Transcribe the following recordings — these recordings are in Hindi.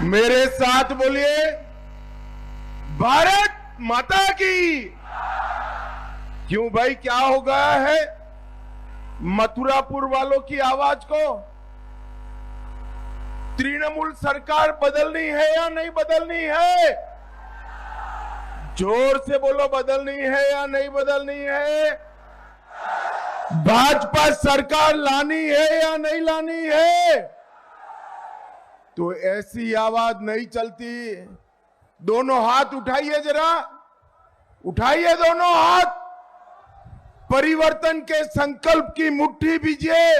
मेरे साथ बोलिए, भारत माता की। क्यों भाई, क्या हो गया है मथुरापुर वालों की आवाज को? तृणमूल सरकार बदलनी है या नहीं बदलनी है? जोर से बोलो, बदलनी है या नहीं बदलनी है? भाजपा सरकार लानी है या नहीं लानी है? तो ऐसी आवाज नहीं चलती। दोनों हाथ उठाइए, जरा उठाइए दोनों हाथ। परिवर्तन के संकल्प की मुट्ठी बीजिए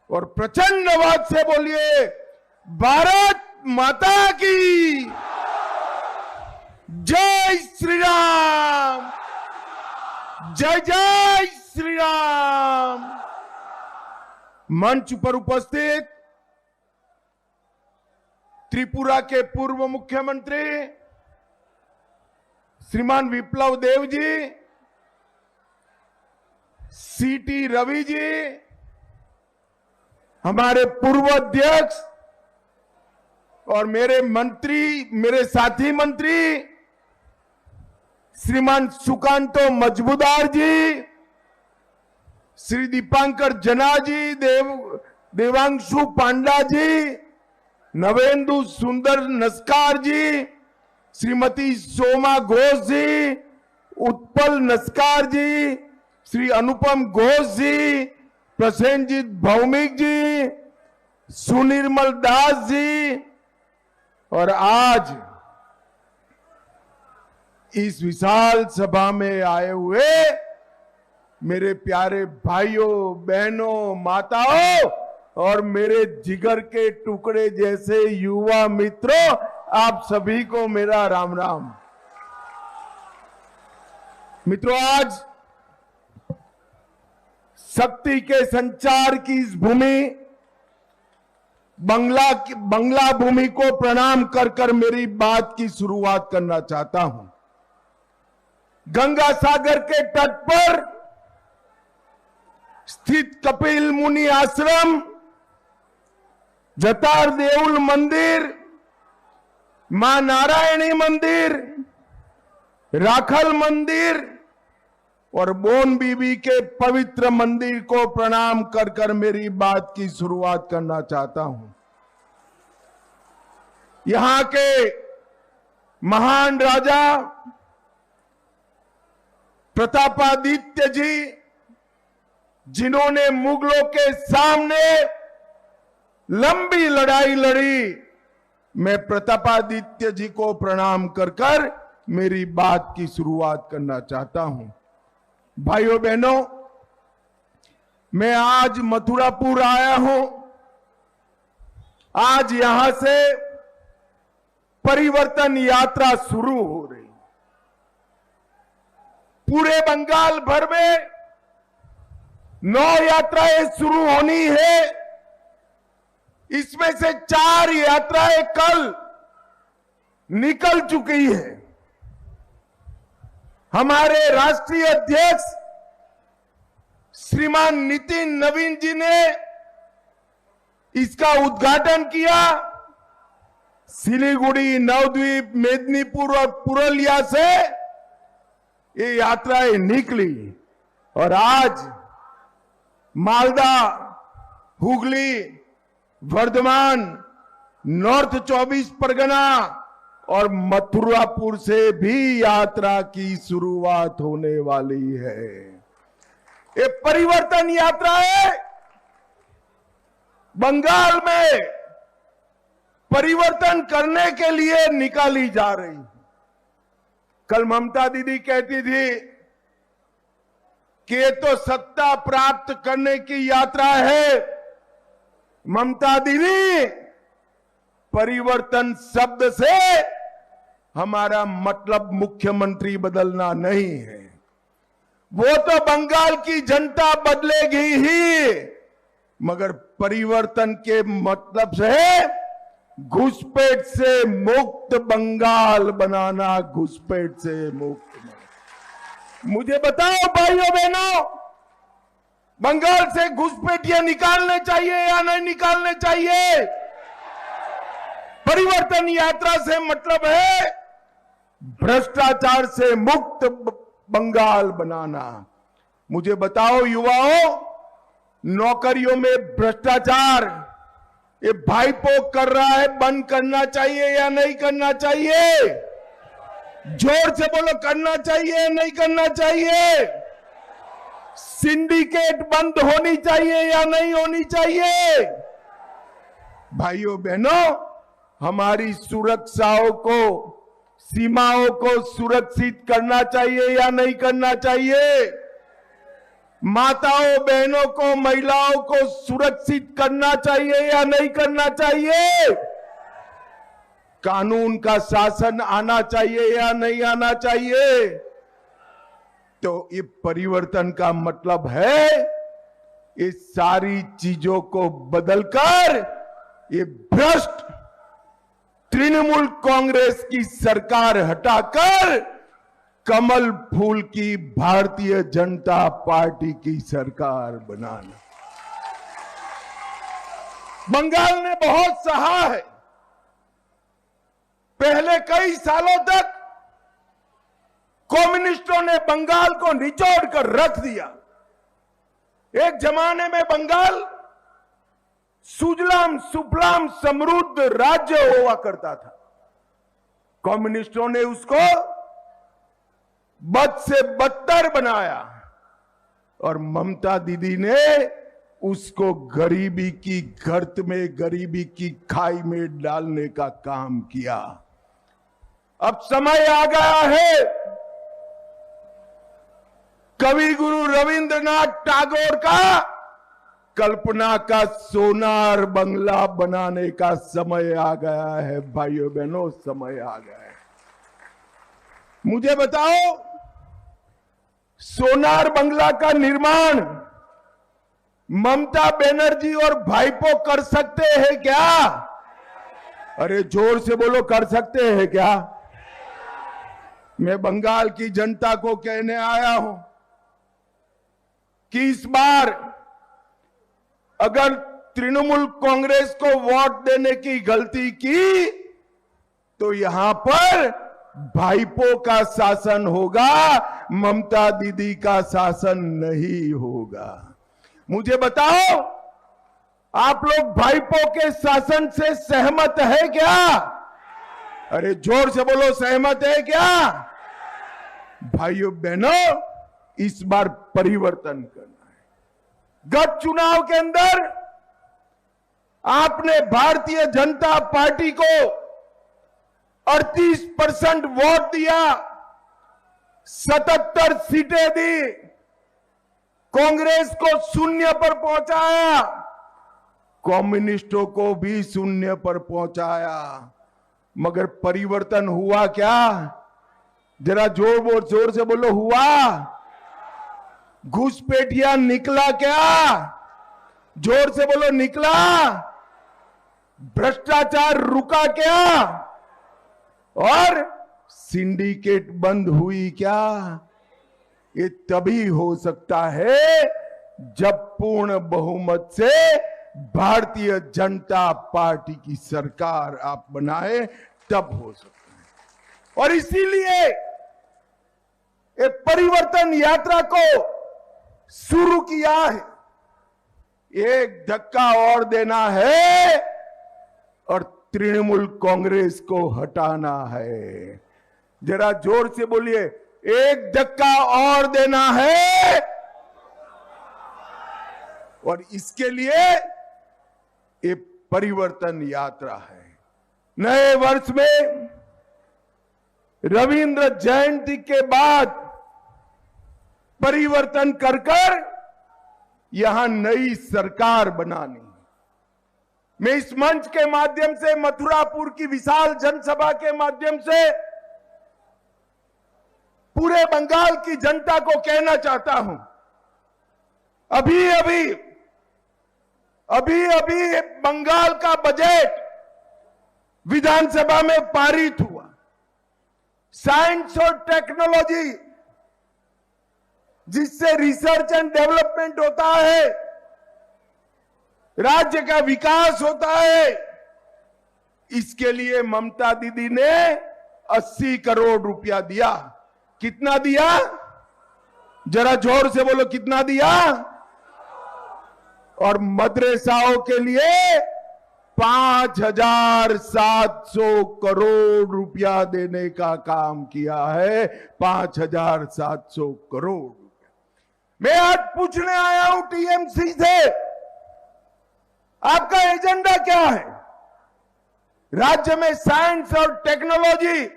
और प्रचंड आवाज से बोलिए, भारत माता की जय श्री राम, जय जय श्री राम। मंच पर उपस्थित त्रिपुरा के पूर्व मुख्यमंत्री श्रीमान विप्लव देव जी, सीटी रवि जी, हमारे पूर्व अध्यक्ष और मेरे मंत्री, मेरे साथी मंत्री श्रीमान सुकांतो मजबूदार जी, श्री दीपांकर जना जी, देवांशु पांडा जी, नवेंदु सुंदर नस्कार जी, श्रीमती सोमा घोष जी, उत्पल नस्कार जी, श्री अनुपम घोष जी, प्रसेनजीत भौमिक जी, सुनिर्मल दास जी, और आज इस विशाल सभा में आए हुए मेरे प्यारे भाइयों बहनों माताओं और मेरे जिगर के टुकड़े जैसे युवा मित्रों, आप सभी को मेरा राम राम। मित्रों, आज शक्ति के संचार की इस भूमि बंगला भूमि को प्रणाम कर कर मेरी बात की शुरुआत करना चाहता हूं। गंगा सागर के तट पर स्थित कपिल मुनि आश्रम, जतार देउल मंदिर, मां नारायणी मंदिर, राखल मंदिर और बोन बीबी के पवित्र मंदिर को प्रणाम कर कर मेरी बात की शुरुआत करना चाहता हूं। यहां के महान राजा प्रतापादित्य जी, जिन्होंने मुगलों के सामने लंबी लड़ाई लड़ी, मैं प्रतापादित्य जी को प्रणाम कर कर मेरी बात की शुरुआत करना चाहता हूं। भाइयों बहनों, मैं आज मथुरापुर आया हूं। आज यहां से परिवर्तन यात्रा शुरू हो रही। पूरे बंगाल भर में 9 यात्राएं शुरू होनी है। इसमें से 4 यात्राएं कल निकल चुकी है। हमारे राष्ट्रीय अध्यक्ष श्रीमान नितिन नवीन जी ने इसका उद्घाटन किया। सिलीगुड़ी, नवद्वीप, मेदिनीपुर और पुरुलिया से ये यात्राएं निकली और आज मालदा, हुगली, वर्धमान, नॉर्थ 24 परगना और मथुरापुर से भी यात्रा की शुरुआत होने वाली है। ये परिवर्तन यात्रा है। बंगाल में परिवर्तन करने के लिए निकाली जा रही। कल ममता दीदी कहती थी कि ये तो सत्ता प्राप्त करने की यात्रा है। ममता दीदी, परिवर्तन शब्द से हमारा मतलब मुख्यमंत्री बदलना नहीं है। वो तो बंगाल की जनता बदलेगी ही, मगर परिवर्तन के मतलब से घुसपैठ से मुक्त बंगाल बनाना, घुसपैठ से मुक्त। मुझे बताओ भाइयों बहनों, बंगाल से घुसपैठियां निकालने चाहिए या नहीं निकालने चाहिए? परिवर्तन यात्रा से मतलब है भ्रष्टाचार से मुक्त बंगाल बनाना। मुझे बताओ युवाओं, नौकरियों में भ्रष्टाचार ये भाईपो कर रहा है, बंद करना चाहिए या नहीं करना चाहिए? जोर से बोलो, करना चाहिए या नहीं करना चाहिए? सिंडिकेट बंद होनी चाहिए या नहीं होनी चाहिए? भाइयों बहनों, हमारी सुरक्षाओं को, सीमाओं को सुरक्षित करना चाहिए या नहीं करना चाहिए? माताओं बहनों को, महिलाओं को सुरक्षित करना चाहिए या नहीं करना चाहिए? कानून का शासन आना चाहिए या नहीं आना चाहिए? तो ये परिवर्तन का मतलब है ये सारी चीजों को बदलकर ये भ्रष्ट तृणमूल कांग्रेस की सरकार हटाकर कमल फूल की भारतीय जनता पार्टी की सरकार बनाना। बंगाल ने बहुत सहा है। पहले कई सालों तक कम्युनिस्टों ने बंगाल को निचोड़ कर रख दिया। एक जमाने में बंगाल सुजलाम सुफलाम समृद्ध राज्य हुआ करता था। कम्युनिस्टों ने उसको बद से बदतर बनाया और ममता दीदी ने उसको गरीबी की गर्त में, गरीबी की खाई में डालने का काम किया। अब समय आ गया है कवि गुरु रविंद्रनाथ टैगोर का कल्पना का सोनार बंगला बनाने का समय आ गया है। भाइयों बहनों, समय आ गया है। मुझे बताओ, सोनार बंगला का निर्माण ममता बनर्जी और भाईपो कर सकते हैं क्या? अरे जोर से बोलो, कर सकते हैं क्या? मैं बंगाल की जनता को कहने आया हूं कि इस बार अगर तृणमूल कांग्रेस को वोट देने की गलती की तो यहां पर भाईपो का शासन होगा, ममता दीदी का शासन नहीं होगा। मुझे बताओ, आप लोग भाईपो के शासन से सहमत है क्या? अरे जोर से बोलो, सहमत है क्या? भाइयों बहनों, इस बार परिवर्तन करना है। गत चुनाव के अंदर आपने भारतीय जनता पार्टी को 38% वोट दिया, 77 सीटें दी, कांग्रेस को 0 पर पहुंचाया, कम्युनिस्टों को भी 0 पर पहुंचाया। मगर परिवर्तन हुआ क्या? जरा जोर से बोलो, हुआ? घुसपैठिया निकला क्या? जोर से बोलो, निकला? भ्रष्टाचार रुका क्या? और सिंडिकेट बंद हुई क्या? ये तभी हो सकता है जब पूर्ण बहुमत से भारतीय जनता पार्टी की सरकार आप बनाए, तब हो सकता है। और इसीलिए एक परिवर्तन यात्रा को शुरू किया है। एक धक्का और देना है और तृणमूल कांग्रेस को हटाना है। जरा जोर से बोलिए, एक धक्का और देना है। और इसके लिए ये परिवर्तन यात्रा है। नए वर्ष में रविंद्र जयंती के बाद परिवर्तन कर यहां नई सरकार बनानी। मैं इस मंच के माध्यम से, मथुरापुर की विशाल जनसभा के माध्यम से पूरे बंगाल की जनता को कहना चाहता हूं, अभी अभी बंगाल का बजट विधानसभा में पारित हुआ। साइंस और टेक्नोलॉजी, जिससे रिसर्च एंड डेवलपमेंट होता है, राज्य का विकास होता है, इसके लिए ममता दीदी ने 80 करोड़ रुपया दिया। कितना दिया? जरा जोर से बोलो, कितना दिया? और मदरसाओं के लिए 5,700 करोड़ रुपया देने का काम किया है। 5,700 करोड़ रुपया। मैं आज पूछने आया हूं टीएमसी से, आपका एजेंडा क्या है? राज्य में साइंस और टेक्नोलॉजी,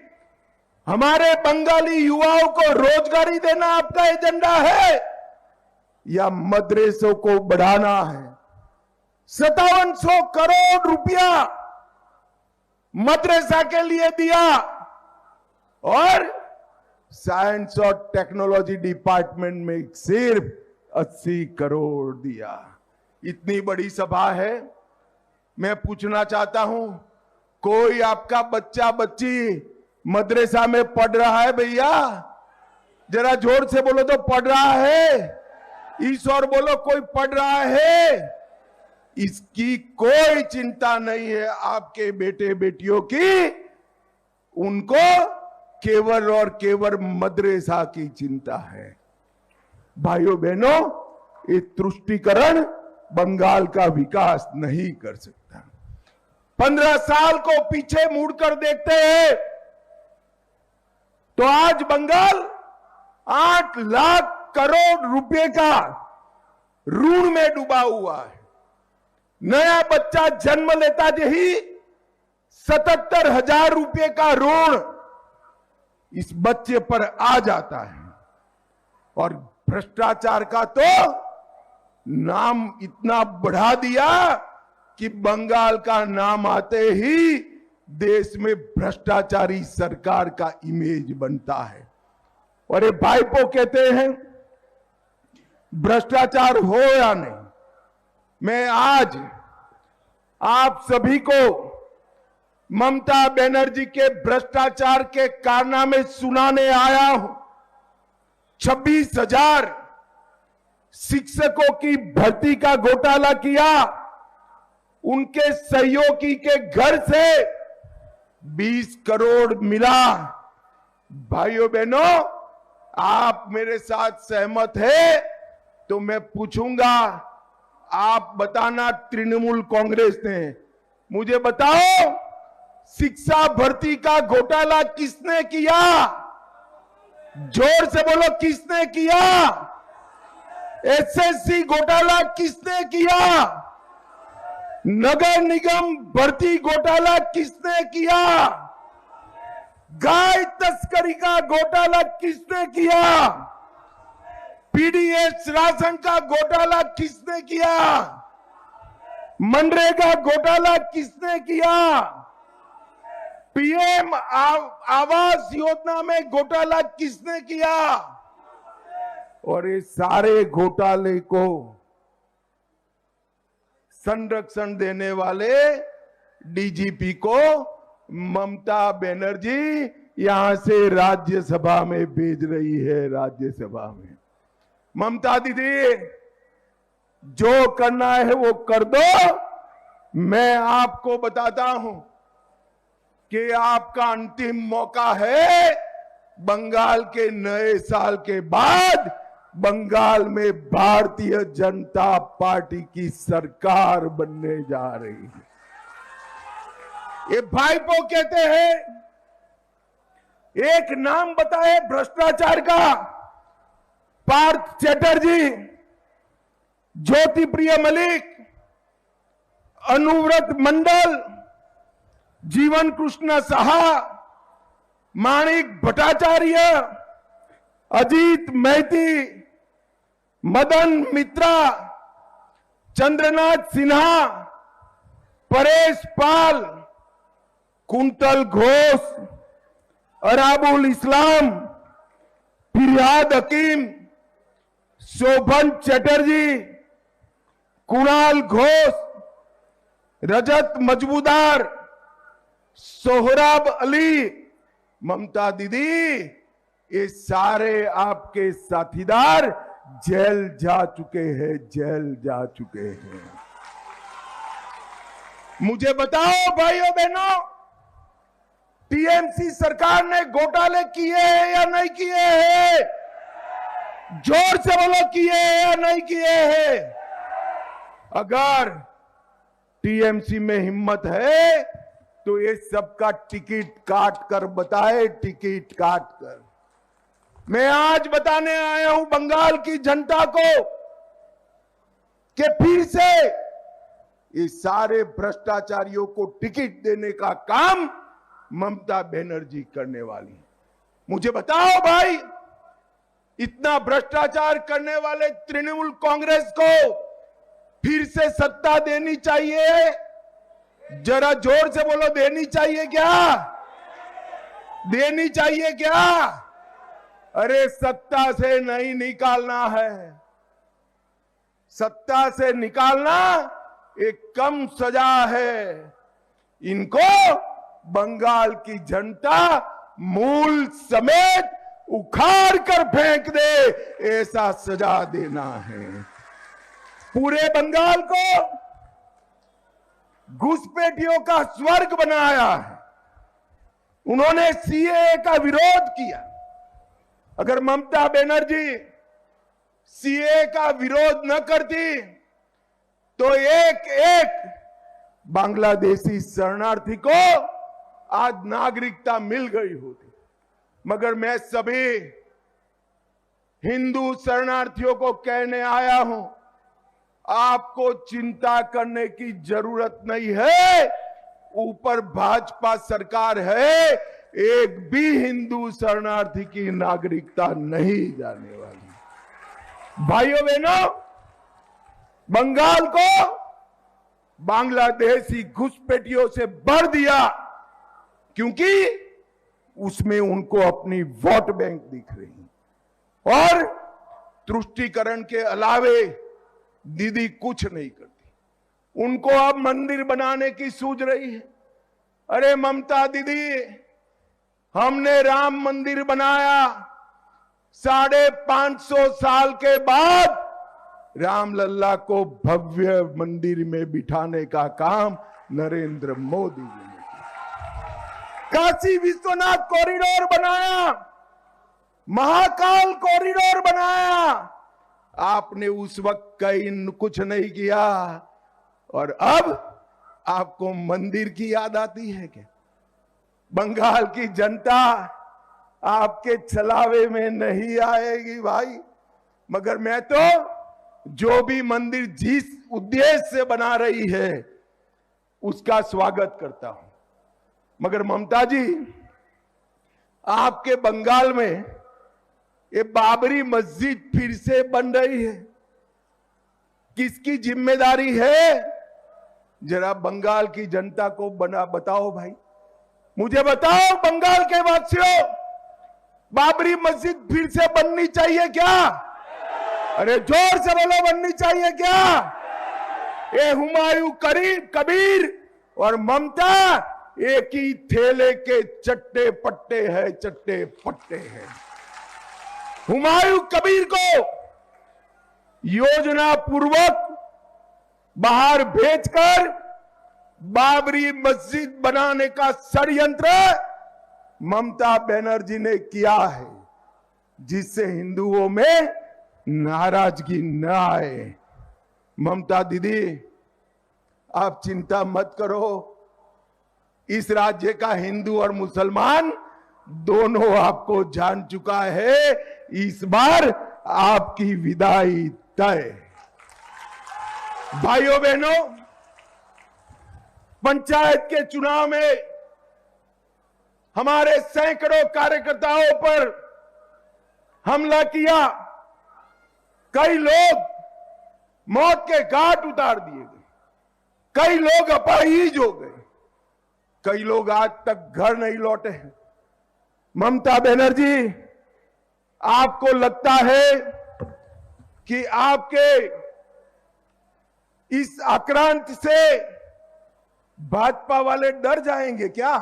हमारे बंगाली युवाओं को रोजगारी देना आपका एजेंडा है या मदरसों को बढ़ाना है? 5700 करोड़ रुपया मदरसा के लिए दिया और साइंस और टेक्नोलॉजी डिपार्टमेंट में सिर्फ 80 करोड़ दिया। इतनी बड़ी सभा है। मैं पूछना चाहता हूं, कोई आपका बच्चा बच्ची मदरसा में पढ़ रहा है? भैया जरा जोर से बोलो तो, पढ़ रहा है? ईश्वर बोलो, कोई पढ़ रहा है? इसकी कोई चिंता नहीं है आपके बेटे बेटियों की, उनको केवल और केवल मदरसा की चिंता है। भाइयों बहनों, ये तुष्टीकरण बंगाल का विकास नहीं कर सकता। 15 साल को पीछे मुड़कर देखते हैं तो आज बंगाल 8 लाख करोड़ रुपए का ऋण में डूबा हुआ है। नया बच्चा जन्म लेता ही 77,000 रुपए का ऋण इस बच्चे पर आ जाता है। और भ्रष्टाचार का तो नाम इतना बढ़ा दिया कि बंगाल का नाम आते ही देश में भ्रष्टाचारी सरकार का इमेज बनता है। और ये भाईपो कहते हैं भ्रष्टाचार हो या नहीं। मैं आज आप सभी को ममता बनर्जी के भ्रष्टाचार के कारनामे सुनाने आया हूं। 26,000 शिक्षकों की भर्ती का घोटाला किया, उनके सहयोगी के घर से 20 करोड़ मिला। भाइयों बहनों, आप मेरे साथ सहमत है तो मैं पूछूंगा, आप बताना तृणमूल कांग्रेस ने, मुझे बताओ शिक्षा भर्ती का घोटाला किसने किया? जोर से बोलो, किसने किया? एसएससी घोटाला किसने किया? नगर निगम भर्ती घोटाला किसने किया? गाय तस्करी का घोटाला किसने किया? पीडीएस राशन का घोटाला किसने किया? मनरेगा घोटाला किसने किया? पीएम आवास योजना में घोटाला किसने किया? और ये सारे घोटाले को संरक्षण देने वाले डीजीपी को ममता बनर्जी यहां से राज्यसभा में भेज रही है। राज्यसभा में ममता दीदी, जो करना है वो कर दो। मैं आपको बताता हूं कि आपका अंतिम मौका है। बंगाल के नए साल के बाद बंगाल में भारतीय जनता पार्टी की सरकार बनने जा रही है। ये भाईपो कहते हैं, एक नाम बताए भ्रष्टाचार का, पार्थ चैटर्जी, ज्योति प्रिय मलिक, अनुव्रत मंडल, जीवन कृष्ण साहा, माणिक भट्टाचार्य, अजीत मैती, मदन मित्रा, चंद्रनाथ सिन्हा, परेश पाल, कुंतल घोष, अराबुल इस्लाम, फिरहाद हकीम, शोभन चैटर्जी, कुणाल घोष, रजत मजबूदार, सोहराब अली। ममता दीदी, ये सारे आपके साथीदार जेल जा चुके हैं, जेल जा चुके हैं। मुझे बताओ भाइयों बहनों, टीएमसी सरकार ने घोटाले किए हैं या नहीं किए हैं? जोर से बोलो, किए हैं या नहीं किए हैं? अगर टीएमसी में हिम्मत है तो ये सबका टिकट काट कर बताए, टिकट काट कर। मैं आज बताने आया हूं बंगाल की जनता को कि फिर से ये सारे भ्रष्टाचारियों को टिकट देने का काम ममता बनर्जी करने वाली है। मुझे बताओ भाई, इतना भ्रष्टाचार करने वाले तृणमूल कांग्रेस को फिर से सत्ता देनी चाहिए? जरा जोर से बोलो, देनी चाहिए क्या? देनी चाहिए क्या? अरे सत्ता से नहीं निकालना है, सत्ता से निकालना एक कम सजा है। इनको बंगाल की जनता मूल समेत उखाड़ कर फेंक दे, ऐसा सजा देना है। पूरे बंगाल को घुसपैठियों का स्वर्ग बनाया है। उन्होंने सीएए का विरोध किया। अगर ममता बनर्जी सीएए का विरोध न करती तो एक एक बांग्लादेशी शरणार्थी को आज नागरिकता मिल गई होती। मगर मैं सभी हिंदू शरणार्थियों को कहने आया हूं, आपको चिंता करने की जरूरत नहीं है। ऊपर भाजपा सरकार है, एक भी हिंदू शरणार्थी की नागरिकता नहीं जाने वाली। भाइयों बहनों, बंगाल को बांग्लादेशी घुसपैठियों से भर दिया, क्योंकि उसमें उनको अपनी वोट बैंक दिख रही और तुष्टीकरण के अलावे दीदी कुछ नहीं करती। उनको अब मंदिर बनाने की सूझ रही है। अरे ममता दीदी, हमने राम मंदिर बनाया, 550 साल के बाद रामलल्ला को भव्य मंदिर में बिठाने का काम नरेंद्र मोदी जी ने किया। काशी विश्वनाथ कॉरिडोर बनाया, महाकाल कॉरिडोर बनाया, आपने उस वक्त कहीं कुछ नहीं किया और अब आपको मंदिर की याद आती है क्या? बंगाल की जनता आपके छलावे में नहीं आएगी भाई। मगर मैं तो जो भी मंदिर जिस उद्देश्य से बना रही है उसका स्वागत करता हूं। मगर ममता जी, आपके बंगाल में ये बाबरी मस्जिद फिर से बन रही है, किसकी जिम्मेदारी है? जरा बंगाल की जनता को बताओ भाई, मुझे बताओ बंगाल के वासियों, बाबरी मस्जिद फिर से बननी चाहिए क्या? अरे जोर से बोलो, बननी चाहिए क्या? ये हुमायूं कबीर और ममता एक ही थैले के चट्टे पट्टे है, चट्टे पट्टे हैं। हुमायूं कबीर को योजना पूर्वक बाहर भेजकर बाबरी मस्जिद बनाने का षड्यंत्र ममता बनर्जी ने किया है, जिससे हिंदुओं में नाराजगी न आए। ममता दीदी, आप चिंता मत करो, इस राज्य का हिंदू और मुसलमान दोनों आपको जान चुका है। इस बार आपकी विदाई तय। भाइयों बहनों, पंचायत के चुनाव में हमारे सैकड़ों कार्यकर्ताओं पर हमला किया, कई लोग मौत के घाट उतार दिए गए, कई लोग अपाहिज हो गए, कई लोग आज तक घर नहीं लौटे हैं। ममता बनर्जी, आपको लगता है कि आपके इस आक्रांत से भाजपा वाले डर जाएंगे क्या?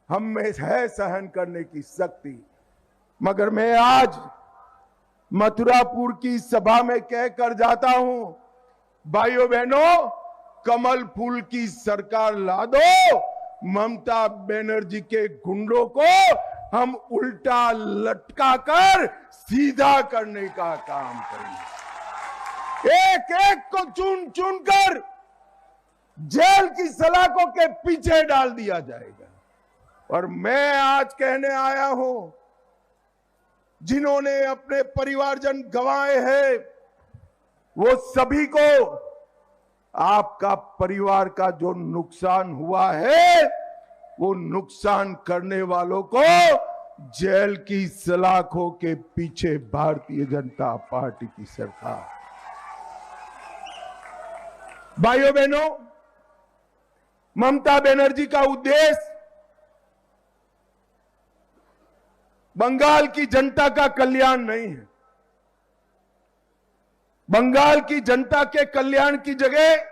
हम में है सहन करने की शक्ति। मगर मैं आज मथुरापुर की सभा में कहकर जाता हूं, भाइयों बहनों, कमल फूल की सरकार ला दो, ममता बनर्जी के गुंडों को हम उल्टा लटका कर सीधा करने का काम करेंगे। एक एक को चुन चुन कर जेल की सलाखों के पीछे डाल दिया जाएगा। और मैं आज कहने आया हूं, जिन्होंने अपने परिवारजन गंवाए हैं, वो सभी को आपका परिवार का जो नुकसान हुआ है, वो नुकसान करने वालों को जेल की सलाखों के पीछे भारतीय जनता पार्टी की सरकार। भाइयों बहनों, ममता बनर्जी का उद्देश्य बंगाल की जनता का कल्याण नहीं है। बंगाल की जनता के कल्याण की जगह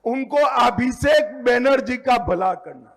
उनको अभिषेक बनर्जी का भला करना।